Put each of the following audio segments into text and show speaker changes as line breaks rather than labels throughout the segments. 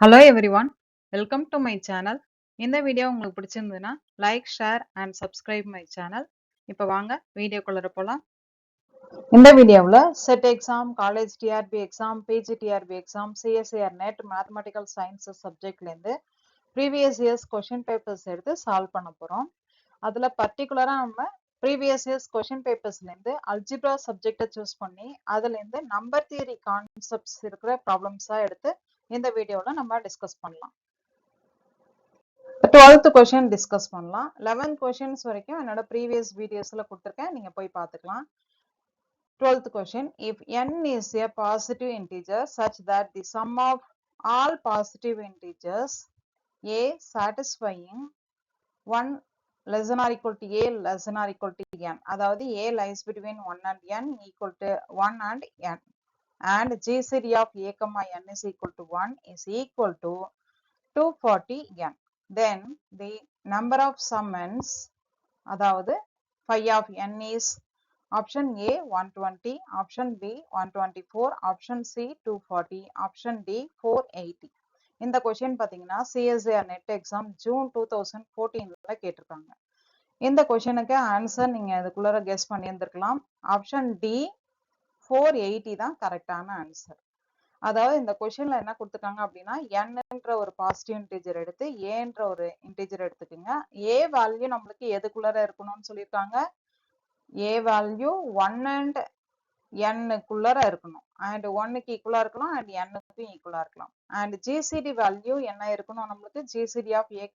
Hello everyone, welcome to my channel. இந்த video உங்களுக்கு பிடிச்சிருந்ததுன்னா like, share and subscribe my channel. இப்போ வாங்க வீடியோக்குள்ள போலாம். இந்த வீடியோவில் SET exam, college TRB exam, PG TRB exam, CSIR NET, mathematical sciences சப்ஜெக்ட்லேருந்து ப்ரீவியஸ் இயர்ஸ் கொஷின் பேப்பர்ஸ் எடுத்து சால்வ் பண்ண போகிறோம். அதில் பர்டிகுலராக நம்ம ப்ரீவியஸ் இயர்ஸ் கொஷின் பேப்பர்ஸ்லேருந்து அல்ஜிப்ரா சப்ஜெக்டை சூஸ் பண்ணி அதுலேருந்து நம்பர் தியரி கான்செப்ட்ஸ் இருக்கிற ப்ராப்ளம்ஸாக எடுத்து இந்த வீடியோவில் நம்ம டிஸ்கஸ் பண்ணலாம். 12th கொஷின் டிஸ்கஸ் பண்ணலாம். 11th கொஷின்ஸ் வரைக்கும் என்னோட ப்ரீவியஸ் வீடியோஸ்ல கொடுத்துருக்கேன், நீங்க போய் பார்த்துக்கலாம். 12th question, if n is a positive integer such that the sum of all positive integers a satisfying 1 less than or equal to a less than or equal to n, அதாவது a lies between 1 and n equal to 1 and n, and gcd of a comma n is equal to 1 is equal to 240 n, then the number of summons, அதாவது phi of n is option A 120, option B 124, option C 240, option D 480. இந்த question பாத்தீங்கன்னா CSIR net exam June 2014ல கேட்டிருக்காங்க. இந்த கொஸ்டினுக்கு answer நீங்க இதுக்குள்ள guess பண்ணி இருந்திருக்கலாம். ஆப்ஷன் டி 480 தான் கரெக்டான ஆன்சர். அதாவது இந்த கொஸ்டின்ல என்ன கொடுத்துருக்காங்க அப்படின்னா n-ன்ற ஒரு பாசிட்டிவ் இன்டிஜர் எடுத்து a-ன்ற ஒரு இன்டிஜர் எடுத்துக்கோங்க. a வேல்யூ நம்மளுக்கு எதுக்குள்ளார இருக்கணும்னு சொல்லியிருக்காங்க, a வேல்யூ 1 and n-க்குள்ளார இருக்கணும், and 1க்கு ஈக்குவலா இருக்கலாம் and n-க்கும் ஈக்குவலா இருக்கலாம். and gcd வேல்யூ என்ன இருக்கணும், நம்மளுக்கு gcd of a,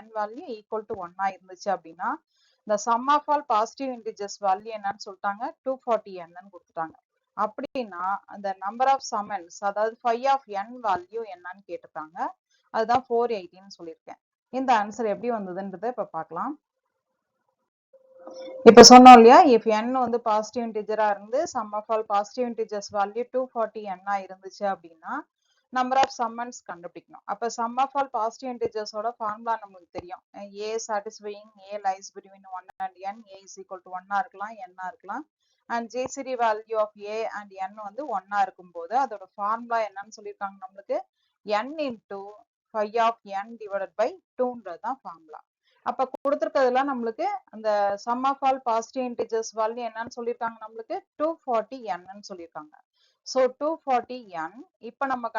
n value equal to 1 இருந்துச்சு அப்படின்னா the sum of all positive integers value என்னன்னு சொல்லிட்டாங்க, 240 n-ன்னு கொடுத்துட்டாங்க. அப்படின்னா அந்த நம்பர் ஆஃப் சம்மன்ஸ், அதாவது phi of n வேல்யூ என்னன்னு கேட்டிருக்காங்க, அதுதான் 480ன்னு சொல்லியிருக்கேன். இந்த ஆன்சர் எப்படி வந்ததுன்றதை இப்ப பார்க்கலாம். இப்ப சொன்னோம் இல்லையா, if n வந்து பாசிட்டிவ் இன்டிஜரா இருந்து sum of all positive integers value 240 n இருந்துச்சு அப்படின்னா நம்பர் ஆஃப் சம்மன்ஸ் கண்டுபிடிக்கணும். அப்ப சம் ஆஃப் ஆல் பாசிட்டிவ் இன்டிஜர்ஸோட ஃபார்முலா நமக்கு தெரியும், a satisfying a lies between 1 and n, a is equal to 1 இருக்கலாம், n இருக்கலாம், and gcd value of a and n வந்து 1 இருக்கும்போது அதோட ஃபார்முலா என்னன்னு சொல்லியிருக்காங்க, நம்மளுக்கு n into phi of n divided by 2ன்றது தான் ஃபார்முலா. அப்ப கொடுத்திருக்கிறதுல நம்மளுக்கு அந்த sum of all positive integers value என்னன்னு சொல்லியிருக்காங்க, நம்மளுக்கு 240 n-ன்னு சொல்லியிருக்காங்க. so 240 n இப்ப நம்ம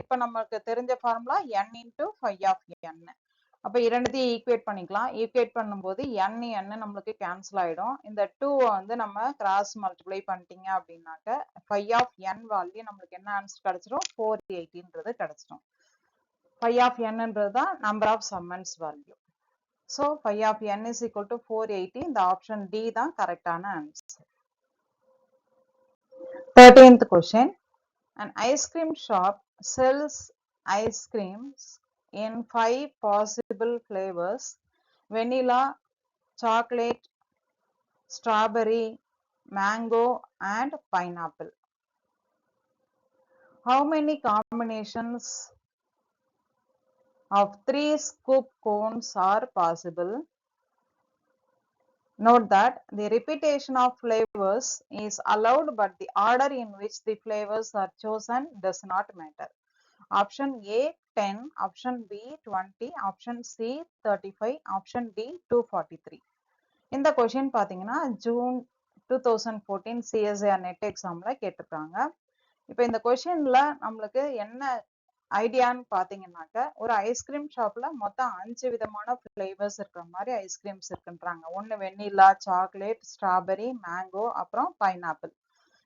இப்ப நமக்கு தெரிஞ்ச formula n into phi of n. அப்ப இரண்டுத்தையும் ஈக்குவேட் பண்ணிக்கலாம். ஈக்குவேட் பண்ணும்போது n n நம்மளுக்கு கேன்சல் ஆயிடும். இந்த 2 வந்து நம்ம கிராஸ் மல்டிப்ளை பண்ணிட்டீங்க அப்படின்னாக்க phi of n வேல்யூ நம்மளுக்கு என்ன ஆன்சர் கிடைச்சிடும், 480ன்றது கிடைச்சிடும். phi of n-ன்றது தான் number of summons value. So phi of n is equal to 480. The option D தான் கரெக்டான answer. 13th question. An ice cream shop sells ice creams in 5 possible flavors: vanilla, chocolate, strawberry, mango and pineapple. How many combinations of 3 scoop cones are possible? Note that the repetition of flavors is allowed, but the order in which the flavors are chosen does not matter. Option A 10, option B 20, option C 35, option D 243. இந்த question பாத்தீங்கன்னா June 2014 CSIR net எக்ஸாம்ல கேட்டிருக்காங்க. இப்ப இந்த கொஸ்டின்ல நம்மளுக்கு என்ன ஐடியான்னு பாத்தீங்கன்னாக்க, ஒரு ஐஸ்கிரீம் ஷாப்ல மொத்தம் 5 விதமான ஃபிளேவர்ஸ் இருக்கிற மாதிரி ஐஸ்கிரீம்ஸ் இருக்குன்றாங்க. ஒன்னு வெண்ணிலா, சாக்லேட், ஸ்ட்ராபெரி, மேங்கோ, அப்புறம் பைனாப்பிள்.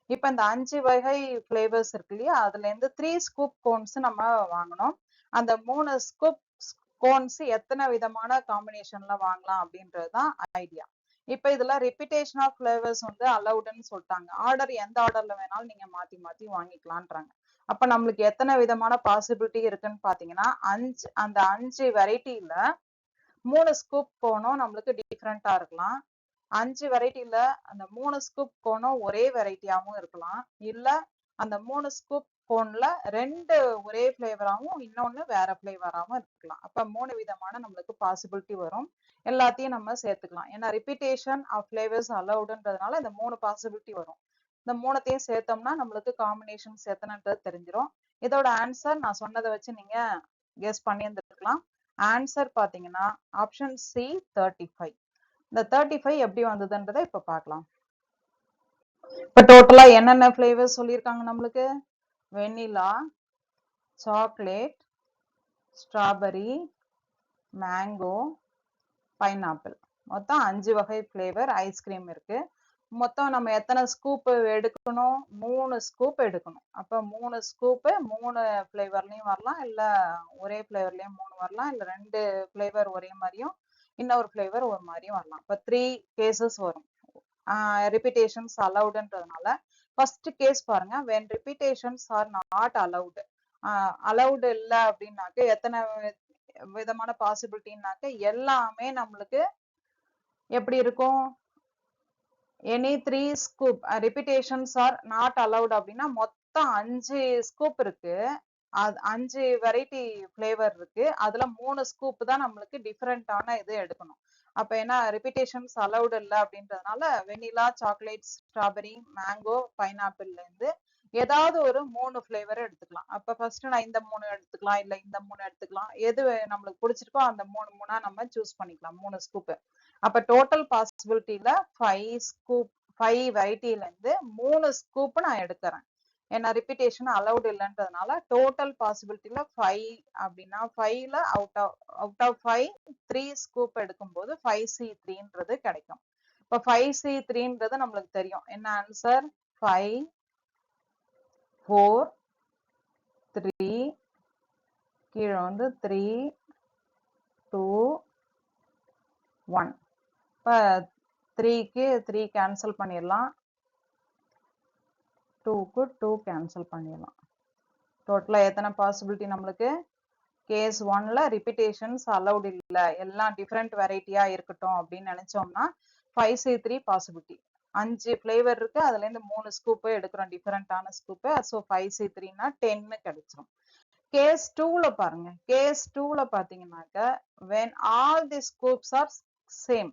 இப்ப இந்த 5 வகை ஃபிளேவர்ஸ் இருக்கு இல்லையா, அதுல இருந்து 3 ஸ்கூப் கோன்ஸ் நம்ம வாங்கணும். அந்த 3 ஸ்கூப் கோன்ஸ் எத்தனை விதமான காம்பினேஷன்ல வாங்கலாம் அப்படின்றதுதான் ஐடியா. இப்ப இதுல ரிப்பிட்டேஷன் ஆஃப் ஃபிளேவர்ஸ் வந்து அலவுடுன்னு சொல்லிட்டாங்க. ஆர்டர் எந்த ஆர்டர்ல வேணாலும் நீங்க மாத்தி மாத்தி வாங்கிக்கலான்றாங்க. அப்ப நம்மளுக்கு எத்தனை விதமான பாசிபிலிட்டி இருக்குன்னு பாத்தீங்கன்னா, அந்த 5 வெரைட்டில 3 ஸ்கூப் கோனும் நம்மளுக்கு டிஃப்ரெண்டா இருக்கலாம். 5 வெரைட்டில அந்த 3 ஸ்கூப் கோனும் ஒரே வெரைட்டியாவும் இருக்கலாம். இல்ல அந்த 3 ஸ்கூப் கோன்ல 2 ஒரே ஃபிளேவராவும் இன்னொன்னு வேற ஃபிளேவராவும் இருக்கலாம். அப்ப 3 விதமான நம்மளுக்கு பாசிபிலிட்டி வரும். எல்லாத்தையும் நம்ம சேர்த்துக்கலாம். ஏன்னா ரிப்பிட்டேஷன் ஆஃப் ஃபிளேவர்ஸ் அலவுடுன்றதுனால இந்த 3 பாசிபிலிட்டி வரும். இந்த 3த்தையும் சேர்த்தோம்னா நம்மளுக்கு காம்பினேஷன் எத்தனைன்றது தெரிஞ்சிடும். இதோட ஆன்சர் நான் சொன்னதை வச்சு நீங்க கெஸ் பண்ணி இருந்திருக்கலாம். ஆன்சர் பாத்தீங்கன்னா ஆப்ஷன் சி 35. இந்த 35 எப்படி வந்ததுன்றதை இப்ப பார்க்கலாம். இப்ப டோட்டலா என்னென்ன ஃபிளேவர்ஸ் சொல்லியிருக்காங்க நம்மளுக்கு? Vanilla, chocolate, strawberry, mango, pineapple. மொத்தம் 5 வகை ஃபிளேவர் ஐஸ்கிரீம் இருக்கு. மொத்தம் நம்ம எத்தனை ஸ்கூப் எடுக்கணும்? 3 ஸ்கூப் எடுக்கணும். அப்ப 3 ஸ்கூப் 3 ஃபிளேவர்லயும் வரலாம், இல்ல ஒரே ஃபிளேவர்லயும் 3 வரலாம், இல்ல 2 ஃபிளேவர் ஒரே மாதிரியும் இன்னொரு ஃபிளேவர் ஒரு மாதிரியும் வரலாம். அப்ப 3 கேசஸ் வரும். ரிப்பீட்டேஷன்ஸ் அலவுடுன்றதுனால ஃபர்ஸ்ட் கேஸ் பாருங்க, when repetitions are not allowed. Allowed இல்ல அப்படின்னாக்க எத்தனை விதமான பாசிபிலிட்டின்னாக்க எல்லாமே நம்மளுக்கு எப்படி இருக்கும்? Any 3 scoop repetitions are not allowed அப்படின்னா மொத்தம் 5 ஸ்கூப் இருக்கு. 5 வெரைட்டி ஃபிளேவர் இருக்கு. அதுல 3 ஸ்கூப் தான் நம்மளுக்கு டிஃபரெண்டான இது எடுக்கணும். அப்ப என்ன ரிப்பீட்டேஷன்ஸ் அலவுட் இல்ல அப்படின்றதுனால வெனிலா, சாக்லேட், ஸ்ட்ராபெரி, மேங்கோ, பைனாப்பிள்ல இருந்து ஏதாவது ஒரு 3 ஃபிளேவர் எடுத்துக்கலாம். அப்ப ஃபர்ஸ்ட் நான் இந்த 3 எடுத்துக்கலாம், இல்ல இந்த 3 எடுத்துக்கலாம். எது நம்மளுக்கு பிடிச்சிருக்கோ அந்த 3 நம்ம சூஸ் பண்ணிக்கலாம். 3 ஸ்கூப். அப்ப டோட்டல் பாசிபிலிட்டியில 5 வெரைட்டில இருந்து 3 ஸ்கூப் நான் எடுக்கிறேன். ஏன்னா ரிப்பீட்டேஷன் அலவுட் இல்லைன்றதுனால டோட்டல் பாசிபிலிட்டியில 5 அப்படின்னா 5ல அவுட் ஆஃப் 5 3 ஸ்கூப் எடுக்கும்போது 5C3ன்றது கிடைக்கும். இப்ப 5C3ன்றது நம்மளுக்கு தெரியும். என்ன ஆன்சர்? 5 4 3 கீழே வந்து 3 2 1. இப்ப 3க்கு 3 கேன்சல் பண்ணிடலாம், 2க்கு 2 கேன்சல் பண்ணிடலாம். டோட்டலா எத்தனை பாசிபிலிட்டி நம்மளுக்கு? கேஸ் 1ல ரிப்பீட்டேஷன்ஸ் அலவுட் இல்ல, எல்லாம் டிஃபரெண்ட் வெரைட்டியா இருக்கட்டும் அப்படின்னு நினைச்சோம்னா 5C3 பாசிபிலிட்டி. 5 ஃபிளேவர் இருக்கு, அதுல இருந்து 3 ஸ்கூப் எடுக்கிறோம், டிஃபரெண்டான ஸ்கூப். ஸோ 5C3னா 10 கிடைச்சிரும். கேஸ் 2ல பாருங்க. கேஸ் 2ல பாத்தீங்கன்னாக்க when all the scoops are same.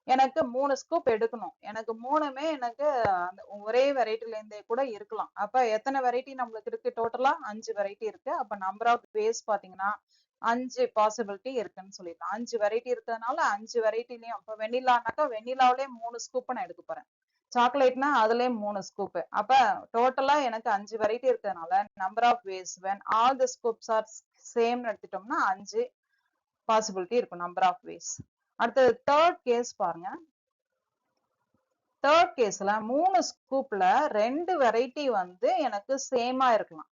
எனக்கு 3 ஸ்கூப் எடுக்கணும். எனக்கு 3மே எனக்கு ஒரே வெரைட்டில இருந்தே கூட இருக்கலாம். அப்ப எத்தனை வெரைட்டி நம்மளுக்கு இருக்கு? டோட்டலா 5 வெரைட்டி இருக்கு. அப்ப நம்பர் ஆஃப் வேஸ் பாத்தீங்கன்னா 5 பாசிபிலிட்டி இருக்குன்னு சொல்லிடலாம். 5 வெரைட்டி இருக்கிறதுனால 5 வெரைட்டிலையும், அப்ப வெனிலானாக்கா வெனிலாவிலே 3 ஸ்கூப் நான் எடுக்க போறேன். சாக்லேட்னா அதுலயே 3 ஸ்கூப். அப்ப டோட்டலா எனக்கு 5 வெரைட்டி இருக்கிறதுனால number of ways when all the scoops are same எடுத்துட்டோம்னா 5 பாசிபிலிட்டி இருக்கும், நம்பர் ஆஃப் வேஸ். அடுத்தது தேர்ட் கேஸ் பாருங்க. தேர்ட் கேஸ்ல 3 ஸ்கூப்ல 2 வெரைட்டி வந்து எனக்கு சேமா இருக்கலாம்.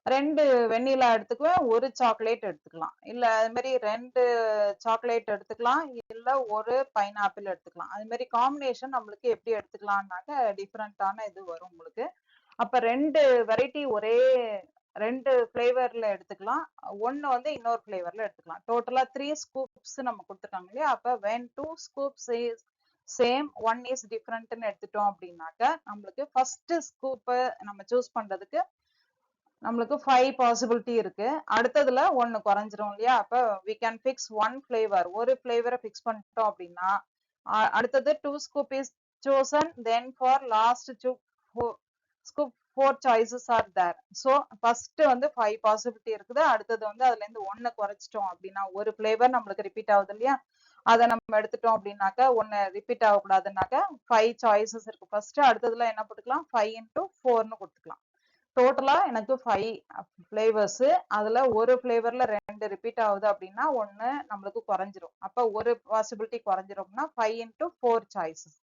2 வெண்ணிலா எடுத்துக்குவேன், ஒரு சாக்லேட் எடுத்துக்கலாம், இல்ல அது மாதிரி 2 சாக்லேட் எடுத்துக்கலாம், இல்ல ஒரு பைனாப்பிள் எடுத்துக்கலாம். அது மாதிரி காம்பினேஷன் நம்மளுக்கு எப்படி எடுத்துக்கலாம்னாக்க டிஃபரெண்டான இது வரும் உங்களுக்கு. அப்ப 2 வெரைட்டி ஒரே 2 ஃபிளேவர்ல எடுத்துக்கலாம், ஒன்னு வந்து இன்னொரு ஃபிளேவர்ல எடுத்துக்கலாம். டோட்டலா 3 ஸ்கூப்ஸ் நம்ம கொடுத்துருக்காங்க இல்லையா? அப்ப when 2 scoops is same, one is differentன்னு எடுத்துட்டோம் அப்படின்னாக்க நம்மளுக்கு ஃபர்ஸ்ட் ஸ்கூப் நம்ம சூஸ் பண்றதுக்கு நம்மளுக்கு 5 பாசிபிலிட்டி இருக்கு. அடுத்ததுல 1 குறைஞ்சிரும் இல்லையா? அப்ப we can fix one flavor. ஒரு ஃபிளேவரை ஃபிக்ஸ் பண்ணிட்டோம் அப்படின்னா அடுத்தது 2 scoop is chosen, then for last 2 scoop 4 choices are there. So first வந்து 5 பாசிபிலிட்டி இருக்குது. அடுத்தது வந்து அதுல இருந்து 1 குறைச்சிட்டோம் அப்படின்னா ஒரு ஃபிளேவர் நம்மளுக்கு ரிப்பீட் ஆகுது இல்லையா? அதை நம்ம எடுத்துட்டோம் அப்படின்னாக்க 1 ரிப்பீட் ஆகக்கூடாதுன்னாக்க 5 சாய்ஸஸ் இருக்கு ஃபர்ஸ்ட். அடுத்ததுல என்ன போட்டுக்கலாம்? 5 into 4ன்னு கொடுத்துக்கலாம். டோட்டலா எனக்கு 5 ஃபிளேவர்ஸ். அதுல ஒரு ஃபிளேவர்ல 2 ரிப்பீட் ஆகுது அப்படின்னா 1 நம்மளுக்கு குறைஞ்சிரும். அப்ப ஒரு பாசிபிலிட்டி குறைஞ்சிரும்னா 5 into 4 சாய்ஸஸ்.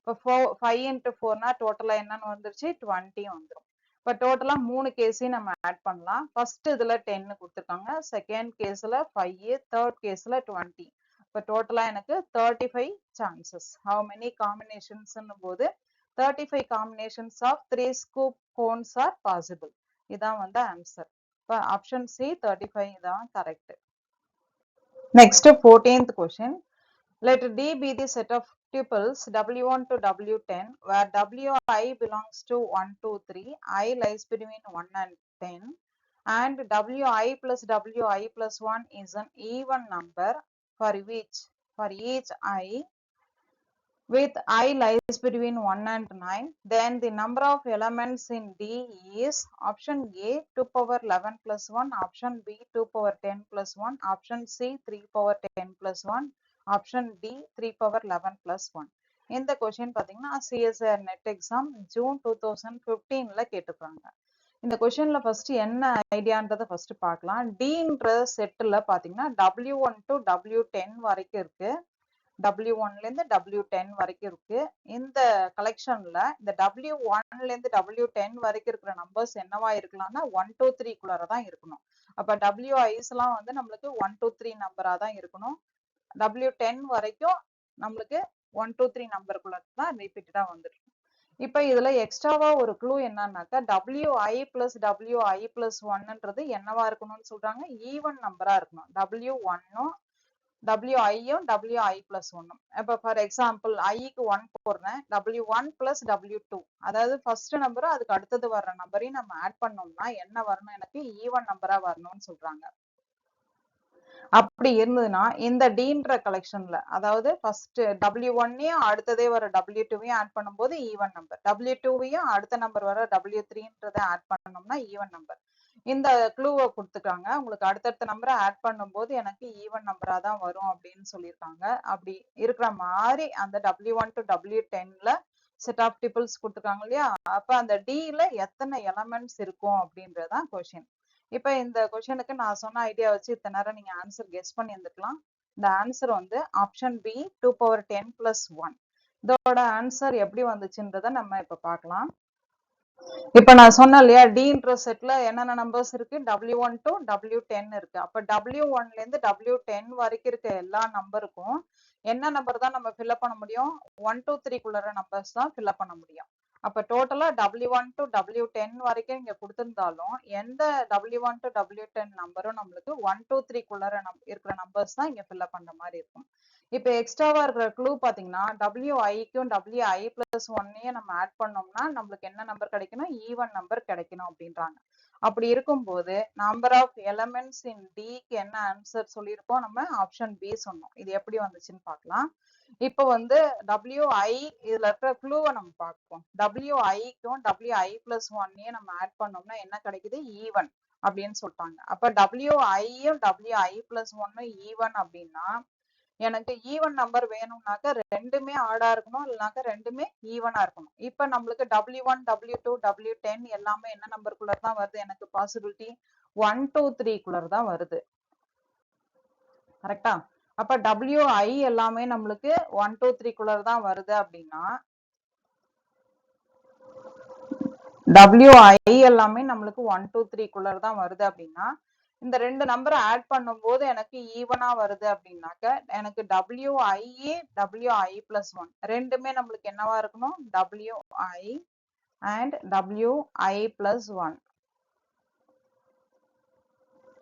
இப்போ 5 into 4னா டோட்டலா என்னன்னு வந்துருச்சு? 20 வந்துடும். இப்ப டோட்டலா 3 கேஸையும் நம்ம ஆட் பண்ணலாம். ஃபர்ஸ்ட் இதுல 10 கொடுத்துருக்காங்க, செகண்ட் கேஸ்ல 5, தேர்ட் கேஸ்ல 20. இப்ப டோட்டலா எனக்கு 35 சான்சஸ். ஹவு மெனி காம்பினேஷன்ஸ் போது 35 combinations of 3 scoop cones are possible. இதான் வந்து ஆன்சர். இப்ப ஆப்ஷன் சி 35 இதான் correct. Next 14th question. Let D be the set of tuples W1 to W10 where Wi belongs to 1, 2, 3, I lies between 1 and 10, and Wi plus Wi plus 1 is an even number for each I with I lies between 1 and 9, then the number of elements in D is option A 2 power 11 plus 1, option B 2 power 10 plus 1, option C 3 power 10 plus 1, option D 3 power 11 plus 1. இந்த question பாத்தீங்கன்னா CSIR NET exam June 2015ல கேட்டிருக்காங்க. இந்த கொஸ்டின்ல first என்ன ஐடியான்றத first பார்க்கலாம். Dன்ற செட்ல பாத்தீங்கன்னா W1 to W10 வரைக்கும் இருக்கு. W1 ல இருந்து W10 வரைக்கும் இருக்கு. இந்த கலெக்ஷன்ல இந்த W1 ல இருந்து W10 வரைக்கும் இருக்கிற நம்பர்ஸ் என்னவா இருக்கலாம்னா 1 2 3 குள்ளர தான் இருக்கணும். அப்ப WIs எல்லாம் வந்து நம்மளுக்கு 1 2 3 நம்பரா தான் இருக்கணும். W10 வரைக்கும் நம்மளுக்கு 1 2 3 நம்பருக்குள்ள தான் ரிப்பீட்டடா வந்துருக்கு. இப்ப இதுல எக்ஸ்ட்ராவா ஒரு க்ளூ என்னன்னாக்கா WI பிளஸ் WI பிளஸ் 1ன்றது என்னவா இருக்கணும்னு சொல்றாங்க, ஈவன் நம்பரா இருக்கணும். W1ம் WIயும் WI plus 1ம். இப்ப ஃபார் எக்ஸாம்பிள் ஐக்கு 1 போடுறேன், W1 plus W2, அதாவது ஃபர்ஸ்ட் நம்பர் அதுக்கு அடுத்தது வர்ற நம்பரையும் நம்ம ஆட் பண்ணோம்னா என்ன வரணும், எனக்கு ஈவன் நம்பரா வரணும்னு சொல்றாங்க. அப்படி இருந்ததுன்னா இந்த Dன்ற கலெக்ஷன்ல அதாவது ஃபர்ஸ்ட் W1யும் அடுத்ததே வர W2வையும் ஆட் பண்ணும்போது ஈவன் நம்பர், W2வையும் அடுத்த நம்பர் வர W3ன்றதை ஆட் பண்ணோம்னா ஈவன் நம்பர். இந்த க்ளூவை கொடுத்துட்டாங்க. உங்களுக்கு அடுத்தடுத்த நம்பரை ஆட் பண்ணும்போது எனக்கு ஈவன் நம்பரா தான் வரும் அப்படின்னு சொல்லியிருக்காங்க. அப்படி இருக்கிற மாதிரி அந்த W1 to W10ல செட் ஆஃப் டிபிள்ஸ் கொடுத்துருக்காங்க இல்லையா, அப்ப அந்த Dல எத்தனை எலமெண்ட்ஸ் இருக்கும் அப்படின்றதான் கொஸ்டின். இப்ப இந்த கொஸ்டினுக்கு நான் சொன்ன ஐடியா வச்சு இத்தனை நேரம் நீங்க ஆன்சர் கெஸ் பண்ணி இருந்துக்கலாம். இந்த ஆன்சர் வந்து ஆப்ஷன் பி 2 power 10 plus 1. இதோட ஆன்சர் எப்படி வந்துச்சுன்றத நம்ம இப்ப பார்க்கலாம். இப்ப நான் சொன்னேன் இல்லையா, Dன்ற செட்ல என்னென்ன நம்பர்ஸ் இருக்கு, W1 to W10 இருக்கு. அப்ப W1 ல இருந்து W10 வரைக்கும் இருக்க எல்லா நம்பருக்கும் என்ன நம்பர் தான் நம்ம ஃபில்அப் பண்ண முடியும், 1 2 3 குள்ளற நம்பர்ஸ் தான் ஃபில்அப் பண்ண முடியும். அப்ப டோட்டலா W1 to W10 வரைக்கும் இங்க கொடுத்திருந்தாலும் எந்த W1 to W10 நம்பரும் நம்மளுக்கு 1 2 3 குள்ளற இருக்கிற நம்பர்ஸ் தான் இங்க ஃபில்அப் பண்ற மாதிரி இருக்கும். இப்ப எக்ஸ்ட்ராவா இருக்கிற க்ளூ பாத்தீங்கன்னா WIக்கும் WI plus 1யும் நம்ம ஆட் பண்ணோம்னா நம்மளுக்கு என்ன நம்பர் கிடைக்கணும், ஈவன் நம்பர் கிடைக்கணும் அப்படின்றாங்க. அப்படி இருக்கும்போது நம்பர் ஆஃப் எலமெண்ட்ஸ் இன் Dக்கு என்ன ஆன்சர் சொல்லியிருக்கோம், நம்ம ஆப்ஷன் பி சொன்னோம். இது எப்படி வந்துச்சுன்னு பார்க்கலாம். இப்ப வந்து WI இதுல இருக்கிற க்ளூவை நம்ம பார்ப்போம். WIக்கும் WI plus 1யும் நம்ம ஆட் பண்ணோம்னா என்ன கிடைக்குது, ஈவன் அப்படின்னு சொல்லிட்டாங்க. அப்ப WIயும் WI plus 1ம் ஈவன் அப்படின்னா எனக்கு ஈவன் நம்பர் வேணும்னாக்க ரெண்டுமே ஆடா இருக்கணும், இல்லைனாக்க ரெண்டுமே ஈவனா இருக்கணும். இப்ப நம்மளுக்கு W1 W2 W10 எல்லாமே என்ன நம்பருக்குள்ள தான் வருது, எனக்கு பாசிபிலிட்டி 1 2 3 குள்ளர் தான் வருது. கரெக்டா? அப்ப WI எல்லாமே நம்மளுக்கு 1 2 3 குள்ளர் தான் வருது அப்படின்னா WI எல்லாமே நம்மளுக்கு 1 2 3 குள்ளர் தான் வருது அப்படின்னா இந்த ரெண்டு நம்பரை ஆட் பண்ணும்போது எனக்கு ஈவனா வருது அப்படின்னாக்க எனக்கு WI WI plus 1 ரெண்டுமே நம்மளுக்கு என்னவா இருக்கணும், WI and WI plus 1.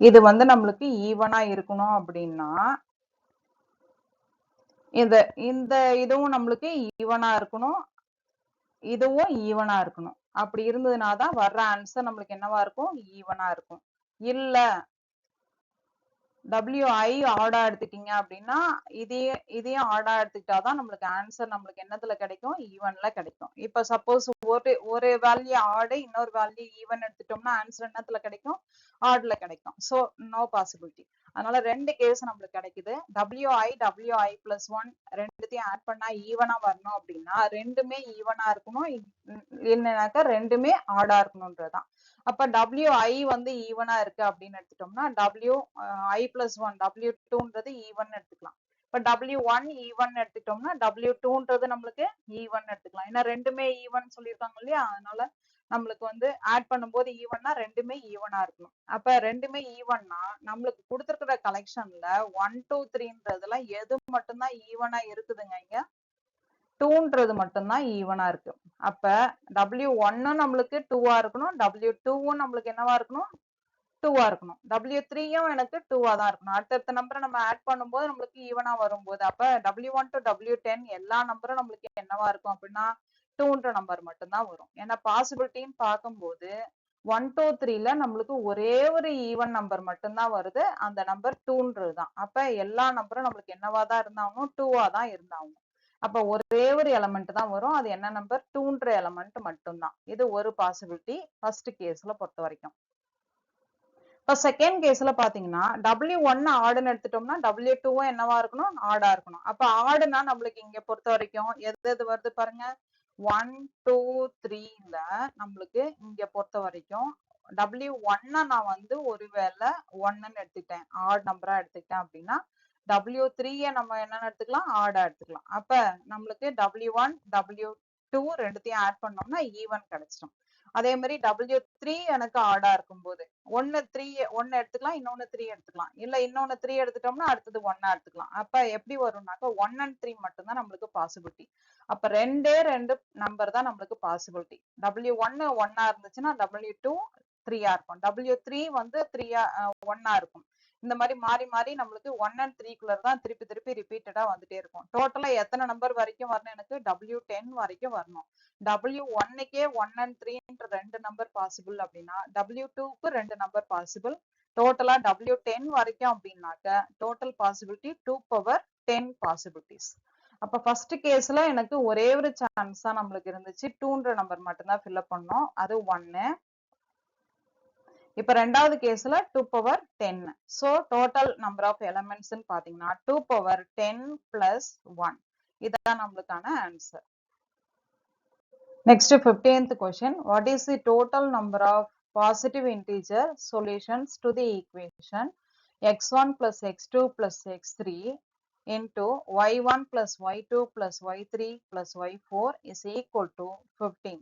இது வந்து நம்மளுக்கு ஈவனா இருக்கணும் அப்படின்னா இந்த இதுவும் நம்மளுக்கு ஈவனா இருக்கணும், இதுவும் ஈவனா இருக்கணும். அப்படி இருந்ததுனாதான் வர்ற ஆன்சர் நம்மளுக்கு என்னவா இருக்கும், ஈவனா இருக்கும். இல்ல WI ஆடா எடுத்துட்டீங்க அப்படின்னா இதையும் ஆடா எடுத்துக்கிட்டாதான் நம்மளுக்கு ஆன்சர் நம்மளுக்கு என்னத்துல கிடைக்கும், ஈவன்ல கிடைக்கும். இப்ப சப்போஸ் ஒரு வேல்யூ ஆடு இன்னொரு வேல்யூ ஈவன் எடுத்துட்டோம்னா ஆன்சர் என்னத்துல கிடைக்கும், ஆட்ல கிடைக்கும். So no possibility. அதனால ரெண்டு கேஸ் நம்மளுக்கு கிடைக்குது. WI WI plus 1 ரெண்டுத்தையும் ஆட் பண்ணா ஈவனா வரணும் அப்படின்னா ரெண்டுமே ஈவனா இருக்கணும், இல்லைனாக்கா ரெண்டுமே ஆடா இருக்கணும்ன்றதுதான். அப்ப WI வந்து ஈவனா இருக்கு அப்படின்னு எடுத்துட்டோம்னா WI plus 1 W2ன்றது ஈவன் எடுத்துக்கலாம். இப்ப W1 ஈவன் எடுத்துட்டோம்னா W2ன்றது நம்மளுக்கு ஈவன் எடுத்துக்கலாம். ஏன்னா ரெண்டுமே ஈவன் சொல்லியிருக்காங்க இல்லையா, அதனால நம்மளுக்கு வந்து ஆட் பண்ணும்போது ஈவன்னா ரெண்டுமே ஈவனா இருக்கணும். அப்ப ரெண்டுமே ஈவன்னா நம்மளுக்கு கொடுத்துருக்கிற கலெக்ஷன்ல 1 2 3ன்றதுல எது மட்டும்தான் ஈவனா இருக்குதுங்க, இங்க 2ன்றது மட்டும்தான் ஈவனா இருக்கு. அப்ப W1ம் நம்மளுக்கு 2ஆ இருக்கணும், W2ம் நம்மளுக்கு என்னவா இருக்கணும், 2ஆ இருக்கணும். W3யும் எனக்கு 2ஆ தான் இருக்கணும். அடுத்தடுத்த நம்பரை நம்ம ஆட் பண்ணும்போது நம்மளுக்கு ஈவனா வரும்போது அப்ப W1 to W10 எல்லா நம்பரும் நம்மளுக்கு என்னவா இருக்கும் அப்படின்னா 2ன்ற நம்பர் மட்டும்தான் வரும். ஏன்னா பாசிபிலிட்டின்னு பார்க்கும்போது 1 2 3ல நம்மளுக்கு ஒரே ஒரு ஈவன் நம்பர் மட்டும்தான் வருது, அந்த நம்பர் 2ன்றது தான். அப்ப எல்லா நம்பரும் நம்மளுக்கு என்னவா தான் இருந்தாகணும், 2ஆ தான் இருந்தாகணும். அப்ப ஒரே ஒரு எலமெண்ட் தான் வரும். அது என்ன நம்பர்? 2ன்ற எலமெண்ட் மட்டும்தான். இது ஒரு பாசிபிலிட்டி ஃபர்ஸ்ட் கேஸ்ல பொறுத்த வரைக்கும். இப்ப செகண்ட் கேஸ்ல பாத்தீங்கன்னா W1 ஆடுன்னு எடுத்துட்டோம்னா W2 என்னவா இருக்கணும்? ஆடா இருக்கணும். அப்ப ஆடுனா நம்மளுக்கு இங்க பொறுத்த வரைக்கும் எது எது வருது பாருங்க. 1 2 3ல நம்மளுக்கு இங்க பொறுத்த வரைக்கும் W1 நான் வந்து ஒருவேளை 1ன்னு எடுத்துட்டேன், ஆட் நம்பரா எடுத்துக்கிட்டேன் அப்படின்னா W3 நம்ம என்னன்னு எடுத்துக்கலாம்? ஆடா எடுத்துக்கலாம். அப்ப நம்மளுக்கு W1 W2 ரெண்டுத்தையும் ஆட் பண்ணோம்னா ஈவன் கிடைச்சிடும். அதே மாதிரி W3 எனக்கு ஆடா இருக்கும்போது ஒன்னு எடுத்துக்கலாம், இன்னொன்னு 3 எடுத்துக்கலாம். இல்ல இன்னொன்னு 3 எடுத்துட்டோம்னா அடுத்தது 1 எடுத்துக்கலாம். அப்ப எப்படி வரும்னாக்கா 1 and 3 மட்டும்தான் நம்மளுக்கு பாசிபிலிட்டி. அப்ப ரெண்டே ரெண்டு நம்பர் தான் நம்மளுக்கு பாசிபிலிட்டி. W1 1 இருந்துச்சுன்னா W2 3 இருக்கும். W3 வந்து 3 1 இருக்கும். இந்த மாதிரி மாறி மாறி நம்மளுக்கு 1 and 3 குள்ள தான் திருப்பி திருப்பி ரிப்பீட்டடா வந்துட்டே இருக்கும். டோட்டலா எத்தனை நம்பர் வரைக்கும் வரணும்? எனக்கு W10 வரைக்கும் வரணும். W1க்கே 1 and 3ன்ற ரெண்டு நம்பர் பாசிபிள் அப்படின்னா W2க்கு ரெண்டு நம்பர் பாசிபிள். டோட்டலா W10 வரைக்கும் அப்படின்னாக்க டோட்டல் பாசிபிலிட்டி 2 power 10 பாசிபிலிட்டிஸ். அப்ப ஃபர்ஸ்ட் கேஸ்ல எனக்கு ஒரே ஒரு சான்ஸ் தான் நம்மளுக்கு இருந்துச்சு. 2ன்ற நம்பர் மட்டும்தான் ஃபில் பண்ணோம், அது 1. இப்ப ரெண்டாவது கேஸ்ல 2 power 10. So total number of elements பாத்தீங்கன்னா 2 power 10 plus 1. இதான் நம்மளுக்கான answer. Next 15th question. What is the total number of positive integer solutions to the equation x1 plus x2 plus x3 into y1 plus y2 plus y3 plus y4 is equal to 15?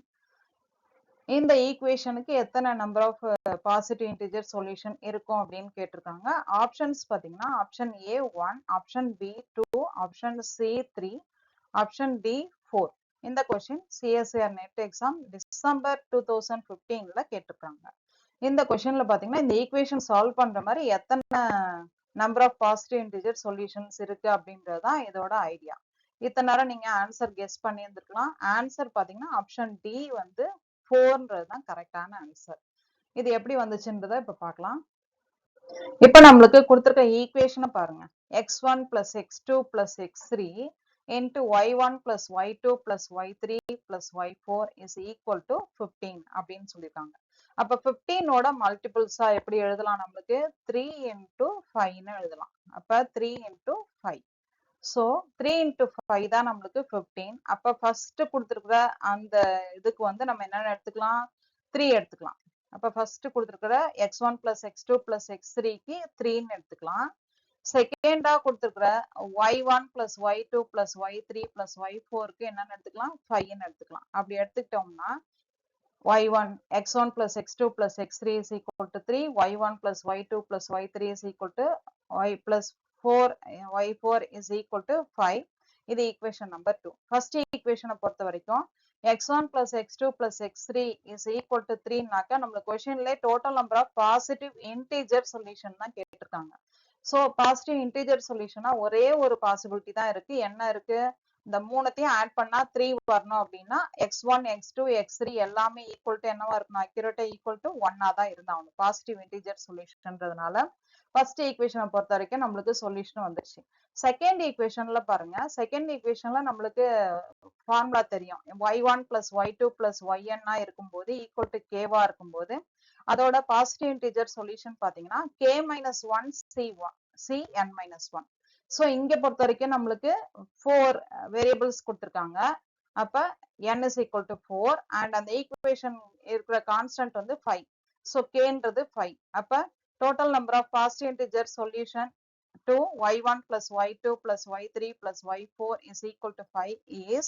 இந்த ஈக்குவேஷனுக்கு எத்தனை number of positive integer solution இருக்கும் அப்படின்னு கேட்டிருக்காங்க. Options பாத்தீங்கன்னா option A 1, option B 2, option C 3, option D 4. இந்த question CSIR NET exam December 2015ல கேட்டிருக்காங்க. இந்த கொஸ்டின்ல பாத்தீங்கன்னா இந்த ஈக்குவேஷன் சால்வ் பண்ற மாதிரி எத்தனை number of positive integer solutions இருக்கு அப்படின்றதுதான் இதோட ஐடியா. இத்தனை நேரம் நீங்க ஆன்சர் கெஸ் பண்ணி இருந்திருக்கலாம். ஆன்சர் பாத்தீங்கன்னா ஆப்ஷன் D வந்து 4ன்றது தான் கரெக்டான ஆன்சர். இது எப்படி வந்துச்சுன்றத இப்ப பார்க்கலாம். இப்ப நம்மளுக்கு கொடுத்திருக்க ஈக்குவேஷனை பாருங்க. x1 plus x2 plus x3 into y1 plus y2 plus y3 plus y4 is equal to 15 அப்படின்னு சொல்லியிருக்காங்க. அப்ப 15ஓட மல்டிபிள்ஸா எப்படி எழுதலாம்? நம்மளுக்கு 3 into 5ன்னு எழுதலாம். அப்ப 3 into 5. So 3 into 5 தான் நம்மளுக்கு 15. அப்ப ஃபர்ஸ்ட் கொடுத்திருக்கிற அந்த இதுக்கு வந்து நம்ம என்ன எடுத்துக்கலாம்? 3 எடுத்துக்கலாம். அப்ப ஃபர்ஸ்ட் கொடுத்திருக்கிற x1 plus x2 plus x3க்கு 3ன்னு எடுத்துக்கலாம். செகண்டா கொடுத்திருக்கிற y1 plus y2 plus y3 plus y4க்கு என்னன்னு எடுத்துக்கலாம்? 5ன்னு எடுத்துக்கலாம். அப்படி எடுத்துக்கிட்டோம்னா y1 x1 plus x2 plus x3 is equal to 3, y1 plus y2 plus y3 is equal to y plus 4, y4 is equal to 5. இது equation number 2. First equation பொறுத்த வரைக்கும் x1 plus x2 plus x3 is equal to 3 நாக்க நம்மளுக்கு questionல total number of positive integer solution தான் கேட்டிருக்காங்க. So positive integer solution ஒரே ஒரு possibility தான் இருக்கு. என்ன இருக்கு? இந்த மூணுத்தையும் ஆட் பண்ணா 3 வரணும் அப்படின்னா x1 x2 x3 எல்லாமே ஈக்குவல் டு என்னவா இருக்கணும்? அக்யூரேட்டா ஈக்குவல் டு 1 தான் இருந்தாகணும். பாசிட்டிவ் இன்டிஜர் சொல்யூஷன்றதுனால ஃபர்ஸ்ட் ஈக்குவேஷனை பொறுத்த வரைக்கும் நம்மளுக்கு சொல்யூஷன் வந்துருச்சு. செகண்ட் ஈக்குவேஷன்ல பாருங்க. செகண்ட் ஈக்குவேஷன்ல நம்மளுக்கு ஃபார்முலா தெரியும். y1 plus y2 plus yn இருக்கும்போது ஈக்குவல் டு k-வா இருக்கும்போது அதோட பாசிட்டிவ் இன்டிஜர் சொல்யூஷன் பாத்தீங்கன்னா k-1 cn-1. சோ இங்க பொறுத்த வரைக்கும் நம்மளுக்கு 4 வேரியபிள்ஸ் கொடுத்திருக்காங்க. அப்ப n is equal to 4 and அந்த ஈக்குவேஷன் இருக்கிற கான்ஸ்டன்ட் வந்து 5. சோ kன்றது 5. அப்ப total number of positive integer solution to y1 plus y2 plus y3 plus y4 is equal to 5 is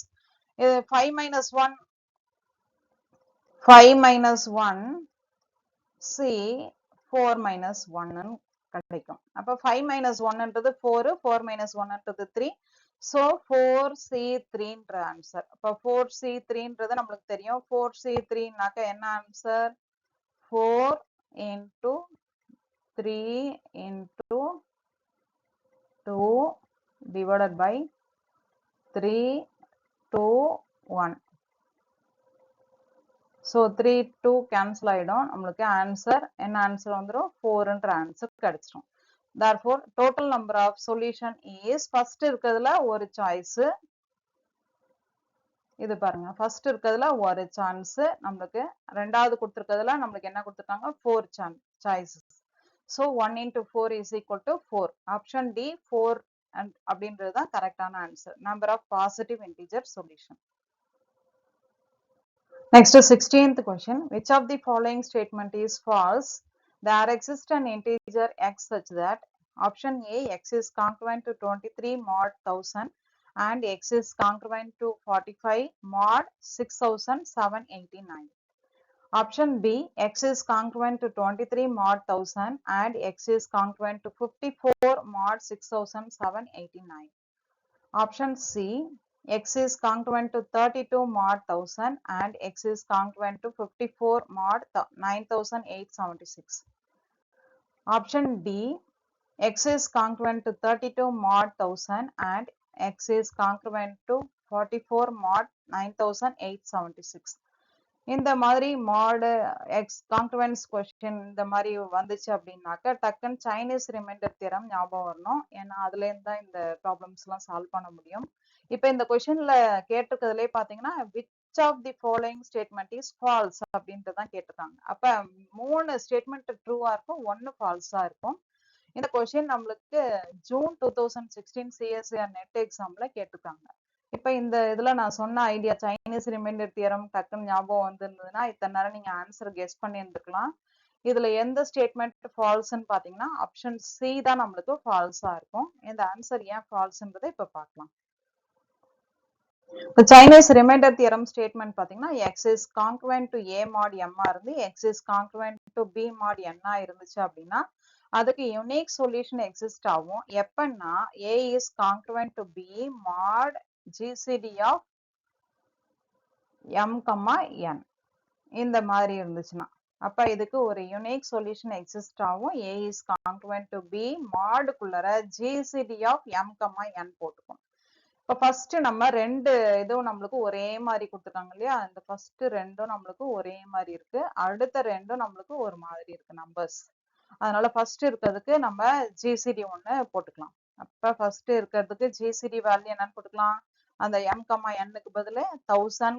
5 minus 1 c 4 minus 1 கிடைக்கும். அப்ப 5 minus 1ன்றது 4, 4 minus 1ன்றது 3. So 4C3ன்ற answer. அப்ப 4C3ன்றது நம்மளுக்கு தெரியும். 4C3னாக்க என்ன answer? 4 into 3 into 2 divided by 3 2 1. So 3 2 cancel ஆயிடும். நம்மளுக்கு ஆன்சர் என்ன ஆன்சர் வந்துரும்? 4ன்ற ஆன்சர் கிடைச்சிடும். Therefore total number of solution is first இருக்கிறதுல ஒரு சாய்ஸ், இது பாருங்க, ஃபர்ஸ்ட் இருக்கிறதுல ஒரு சான்ஸ் நம்மளுக்கு, ரெண்டாவது கொடுத்திருக்கிறதுல நம்மளுக்கு என்ன கொடுத்திருக்காங்க, 4 choices. So 1 into 4 is equal to 4. Option D 4 and அப்படின்றது தான் கரெக்டான answer. Number of positive integer solution. Next 16th question. Which of the following statement is false? There exists an integer x such that option A, x is congruent to 23 mod 1000 and x is congruent to 45 mod 6789. Option B, x is congruent to 23 mod 1000 and x is congruent to 54 mod 6789. Option C, x is congruent to 32 mod 1000 and x is congruent to 54 mod 9876. Option D, x is congruent to 32 mod 1000 and x is congruent to 44 mod 9876. இந்த மாதிரி மாடு X கான்குவென்ஸ் question இந்த மாதிரி வந்துச்சு அப்படின்னாக்க டக்குன்னு Chinese remainder theorem ஞாபகம் வரணும். ஏன்னா அதுல இருந்து தான் இந்த ப்ராப்ளம்ஸ் எல்லாம் சால்வ் பண்ண முடியும். இப்ப இந்த கொஸ்டின்ல கேட்டிருக்கிறதுலே பாத்தீங்கன்னா which of the following statement is false அப்படின்றதான் கேட்டிருக்காங்க. அப்ப 3 ஸ்டேட்மெண்ட் ட்ரூவா இருக்கும், 1 ஃபால்ஸா இருக்கும். இந்த கொஸ்டின் நம்மளுக்கு ஜூன் 2016 சிஎஸ்சிஆர் நெட் எக்ஸாம்ல கேட்டிருக்காங்க. இப்ப இந்த இதுல நான் சொன்ன ஐடியா சைனீஸ் ரிமைண்டர் தியரம் டக்குன்னு ஞாபகம் வந்திருந்ததுன்னா இத்தனை நேரம் நீங்க ஆன்சர் கெஸ் பண்ணி இருந்துக்கலாம். இதுல எந்த ஸ்டேட்மெண்ட் ஃபால்ஸ்ன்னு பாத்தீங்கன்னா ஆப்ஷன் சி தான் நம்மளுக்கு ஃபால்ஸா இருக்கும். இந்த ஆன்சர் ஏன் ஃபால்ஸ்ன்றதை இப்ப பார்க்கலாம். சைனீஸ் ரிமைண்டர் தியரம் ஸ்டேட்மெண்ட் பாத்தீங்கன்னா x is congruent to a mod எம்மா இருந்து x is congruent to b mod என்னா இருந்துச்சு அப்படின்னா அதுக்கு யூனிக் சொல்யூஷன் எக்ஸிஸ்ட் ஆகும். எப்பன்னா a is congruent to b mod GCD of m, n இந்த மாதிரி இருந்துச்சுன்னா அப்ப இதுக்கு ஒரு யூனிக் சொல்யூஷன் எக்ஸிஸ்ட் ஆகும். A is congruent to B mod குள்ளர GCD of m, n போட்டுக்கும். இப்ப ஃபர்ஸ்ட் நம்ம ரெண்டு இதுவும் நம்மளுக்கு ஒரே மாதிரி கொடுத்துருக்காங்க இல்லையா, இந்த ஃபர்ஸ்ட் ரெண்டும் நம்மளுக்கு ஒரே மாதிரி இருக்கு, அடுத்த ரெண்டும் நம்மளுக்கு ஒரு மாதிரி இருக்கு நம்பர்ஸ். அதனால ஃபர்ஸ்ட் இருக்கிறதுக்கு நம்ம GCD ஒன்னு போட்டுக்கலாம். அப்ப ஃபர்ஸ்ட் இருக்கிறதுக்கு GCD வேல்யூ என்னன்னு போட்டுக்கலாம், அந்த m, nக்கு பதிலு 1000,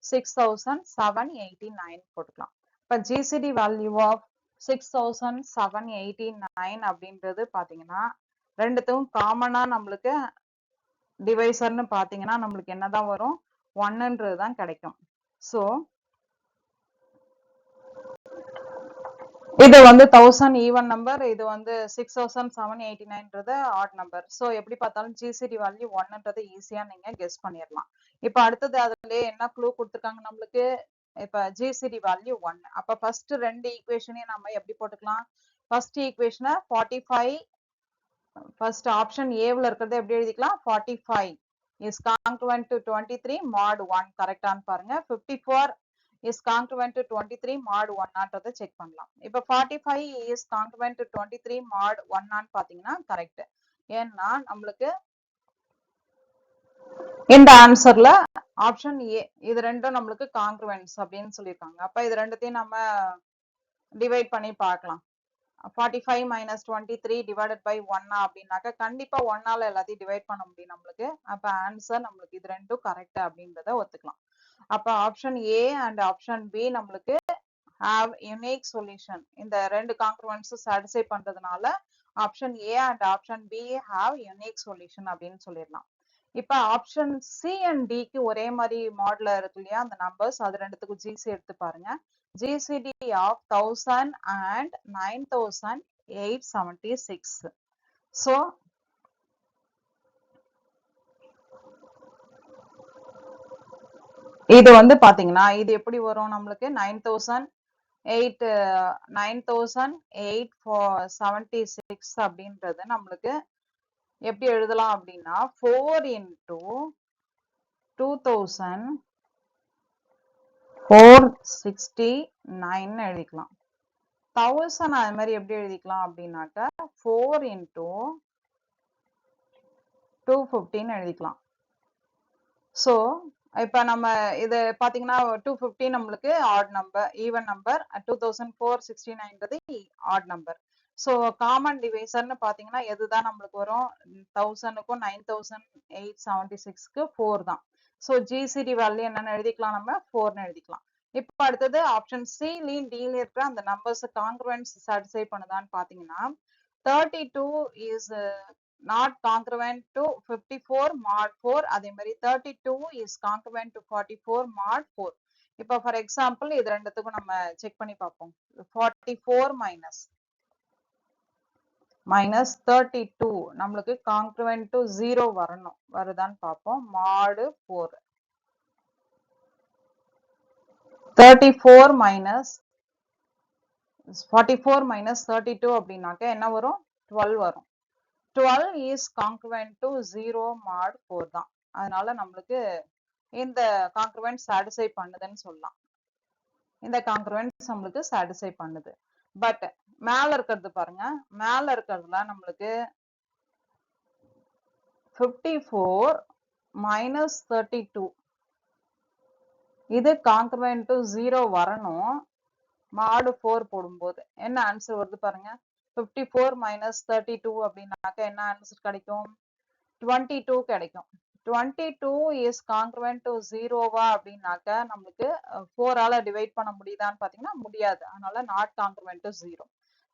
6789 போட்டுக்கலாம். இப்ப GCD வேல்யூ ஆஃப் 6789 அப்படின்றது பாத்தீங்கன்னா ரெண்டுத்துக்கும் காமனா நம்மளுக்கு டிவைசர்னு பாத்தீங்கன்னா நம்மளுக்கு என்னதான் வரும், 1ன்றது தான் கிடைக்கும். சோ இது வந்து 1000 ஈவன் நம்பர், இது வந்து 6789ன்றது ஆட் நம்பர். சோ எப்படி பார்த்தாலும் GCD வேல்யூ 1ன்றது ஈஸியா நீங்க கெஸ் பண்ணிடலாம். இப்ப அடுத்தது அதுலயே என்ன க்ளூ கொடுத்துருக்காங்க நம்மளுக்கு, இப்ப GCD வேல்யூ 1. அப்ப ஃபர்ஸ்ட் ரெண்டு ஈக்குவேஷனையும் நம்ம எப்படி போட்டுக்கலாம், ஃபர்ஸ்ட் ஈக்குவேஷனை 45 ஃபர்ஸ்ட் ஆப்ஷன் ஏவில் இருக்கிறது எப்படி எழுதிக்கலாம், 45 is congruent to 23 mod 1 கரெக்டான்னு பாருங்க. 54 is congruent to 23 mod 1ன்றதை check பண்ணலாம். இப்ப 45 is congruent to 23 mod 1 பாத்தீங்கன்னா கரெக்ட். ஏன்னா நம்மளுக்கு இந்த ஆன்சர்ல ஆப்ஷன் ஏ இது ரெண்டும் நம்மளுக்கு கான்க்ருவன்ஸ் அப்படின்னு சொல்லியிருக்காங்க. அப்ப இது ரெண்டுத்தையும் நம்ம டிவைட் பண்ணி பார்க்கலாம். 45 minus 23 divided by 1 அப்படின்னாக்க கண்டிப்பா 1ஆல எல்லாத்தையும் டிவைட் பண்ண முடியும் நம்மளுக்கு. அப்ப ஆன்சர் நம்மளுக்கு இது ரெண்டும் கரெக்ட் அப்படின்றத ஒத்துக்கலாம். அப்ப option A and option B நம்மளுக்கு have unique solution. இந்த ரெண்டு கான்க்ருவன்ஸும் சாட்டிஸ்ஃபை பண்றதுனால option A and option B have unique solution அப்படின்னு சொல்லிடலாம். இப்ப ஆப்ஷன் சி அண்ட் டிக்கு ஒரே மாதிரி மாடல இருக்கு இல்லையா அந்த நம்பர்ஸ், அது ரெண்டுத்துக்கும் ஜிசி எடுத்து பாருங்க. GCD of 1000 and 9876. So இது வந்து பாத்தீங்கன்னா இது எப்படி வரும் நம்மளுக்கு 9876 அப்படின்றது நம்மளுக்கு எப்படி எழுதலாம் அப்படின்னா 4 into 2000 469 எழுதிக்கலாம். 1000 அது மாதிரி எப்படி எழுதிக்கலாம் அப்படின்னாக்க 4 into 215 எழுதிக்கலாம். சோ இப்ப நம்ம இது பாத்தீங்கன்னா 250 நம்மளுக்கு ஆட் நம்பர், ஈவன் நம்பர், 2469ன்றது ஆட் நம்பர். சோ காமன் டிவைசர்னு பாத்தீங்கன்னா எதுதான் நம்மளுக்கு வரும், 1000க்கும் 9876க்கு 4 தான். ஸோ ஜிசிடி வேல்யூ என்னன்னு எழுதிக்கலாம், நம்ம 4ன்னு எழுதிக்கலாம். இப்போ அடுத்தது ஆப்ஷன் சி டில இருக்கிற அந்த நம்பர்ஸ் காங்கிருவன்ஸ் சாட்டிஸ்ஃபை பண்ணுதான்னு பாத்தீங்கன்னா 32 இஸ் நாட் காங்கிருவன்ட் டு 54 mod 4. அதே மாதிரி 32 இஸ் காங்கிருவன்ட் டு 44 mod 4. இப்போ ஃபார் எக்ஸாம்பிள் இது ரெண்டுத்துக்கும் நம்ம செக் பண்ணி பார்ப்போம். 44 மைனஸ் 32 நம்மளுக்கு காங்கிருவன்ட் டு 0 வரணும், வருதான்னு பார்ப்போம். mod 4 34 minus 44 minus 32 அப்படின்னாக்க என்ன வரும், 12 வரும். 12 is congruent to 0 mod 4 தான். அதனால நம்மளுக்கு இந்த காங்கிருவன்ஸ் சாட்டிஸ்ஃபை பண்ணுதுன்னு சொல்லலாம். இந்த காங்கிருவன்ஸ் நம்மளுக்கு சாட்டிஸ்ஃபை பண்ணுது. பட் மேல இருக்கிறது பாருங்க, மேல இருக்கிறதுல நம்மளுக்கு 54 minus 32 இது காங்கிருவன்ட் டு 0 வரணும். mod 4 போடும்போது என்ன ஆன்சர் வருது பாருங்க. 54 minus 32 அப்படின்னாக்க என்ன ஆன்சர் கிடைக்கும், 22 கிடைக்கும். 22 is congruent to 0வா அப்படின்னாக்க நம்மளுக்கு 4ஆல டிவைட் பண்ண முடியுதான்னு பாத்தீங்கன்னா முடியாது. அதனால not congruent to 0.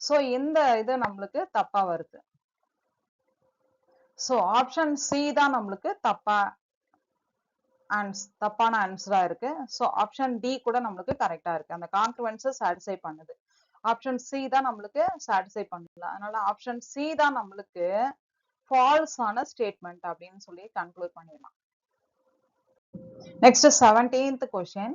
ஸோ இந்த இது நம்மளுக்கு தப்பா வருது. ஸோ ஆப்ஷன் சி தான் நம்மளுக்கு தப்பான ஆன்சரா இருக்கு. ஸோ ஆப்ஷன் டி கூட நம்மளுக்கு கரெக்டா இருக்கு. அந்த காங்கிருவன்ஸை சாட்டிஸ்ஃபை பண்ணுது. ஆப்ஷன் சி தான் நம்மளுக்கு சாட்டிஸ்ஃபை பண்ணல. அதனால ஆப்ஷன் சி தான் நம்மளுக்கு ஃபால்ஸான ஸ்டேட்மெண்ட் அப்படின்னு சொல்லி கன்க்ளூட் பண்ணிடலாம். Next 17th question.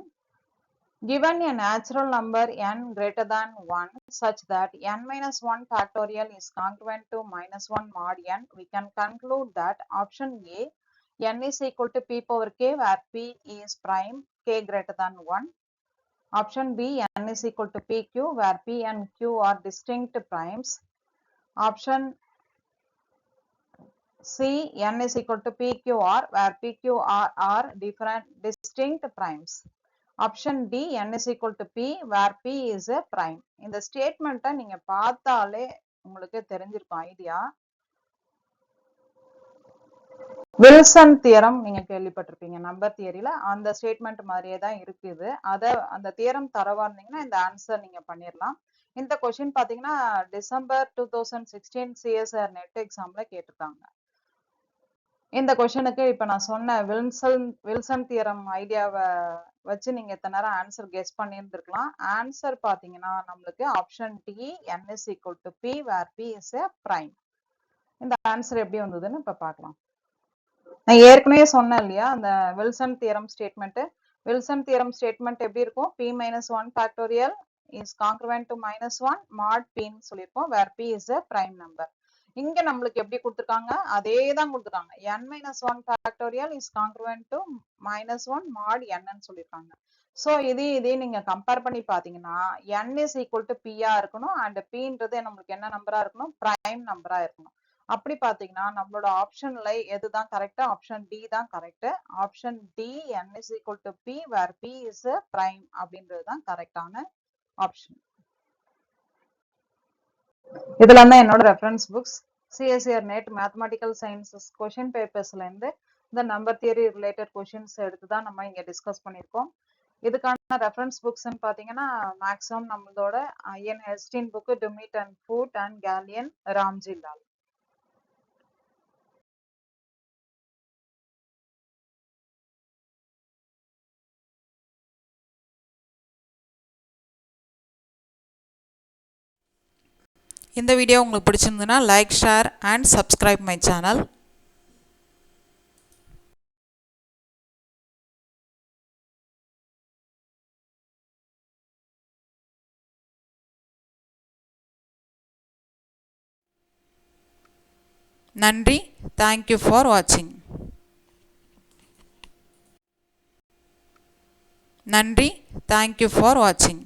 Given a natural number n greater than 1 such that n minus 1 factorial is congruent to minus 1 mod n, we can conclude that option A, n is equal to p power k where p is prime k greater than 1. Option B, n is equal to pq where p and q are distinct primes. Option C, n is equal to pqr where pqr are distinct primes. Option D, n is equal to p where p is a prime. இந்த ஸ்டேட்மெண்ட்டை நீங்க பார்த்தாலே உங்களுக்கு தெரிஞ்சிருக்கும் idea. Wilson theorem நீங்க கேள்விப்பட்டிருப்பீங்க number தியரியில, அந்த statement மாதிரியே தான் இருக்குது. அந்த தியரம் தரவா இருந்தீங்கன்னா இந்த ஆன்சர் நீங்க பண்ணிடலாம். இந்த கொஸ்டின் பாத்தீங்கன்னா டிசம்பர் 2016 CSIR நெட் எக்ஸாம்ல கேட்டிருக்காங்க. இந்த கொஸ்டினுக்கு இப்ப நான் சொன்ன வில்சன் தியரம் ஐடியாவை வச்சு நீங்க இத்தனை நேரம் ஆன்சர் கெஸ் பண்ணியிருந்திருக்கலாம். ஆன்சர் பாத்தீங்கன்னா நம்மளுக்கு option D, n is equal to p where p is a prime. இந்த ஆன்சர் எப்படி வந்ததுன்னு இப்ப பார்க்கலாம். நான் ஏற்கனவே சொன்னேன் இல்லையா அந்த Wilson theorem statement. Wilson theorem statement எப்படி இருக்கும், p minus 1 factorial is congruent to minus 1 mod p ன்னு சொல்லியிருக்கோம் where p is a prime number. இங்க நம்மளுக்கு எப்படி கொடுத்துருக்காங்க, அதே தான் கொடுத்துருக்காங்க. n minus 1 factorial is congruent to minus 1 mod n ன்னு சொல்லியிருக்காங்க. ஸோ இதையும் நீங்க கம்பேர் பண்ணி பாத்தீங்கன்னா n is equal to p ஆ இருக்கணும் அண்ட் pன்றது நம்மளுக்கு என்ன நம்பரா இருக்கணும், பிரைம் நம்பரா இருக்கணும். அப்படி பாத்தீங்கன்னா நம்மளோட ஆப்ஷன்ல எதுதான் கரெக்ட், ஆப்ஷன் டி தான் correct. Option D, n is equal to p where p is a prime அப்படின்றது தான் கரெக்டான ஆப்ஷன். இதுல தான் என்னோட reference books CSIR NET mathematical sciences question பேப்பர்ஸ்ல இருந்து இந்த நம்பர் தியரி ரிலேட்டட் கொஸ்டின்ஸ் எடுத்து தான் நம்ம இங்க டிஸ்கஸ் பண்ணியிருக்கோம். இதுக்கான ரெஃபரன்ஸ் புக்ஸ்ன்னு பாத்தீங்கன்னா மேக்ஸிமம் நம்மளோட IN Herstein book, Dummit and Foote and Gallian, Ramji Lal.
இந்த வீடியோ உங்களுக்கு பிடிச்சிருந்ததுன்னா like, share and subscribe my channel. நன்றி. தேங்க்யூ ஃபார் வாட்சிங். நன்றி. தேங்க்யூ ஃபார் வாட்சிங்.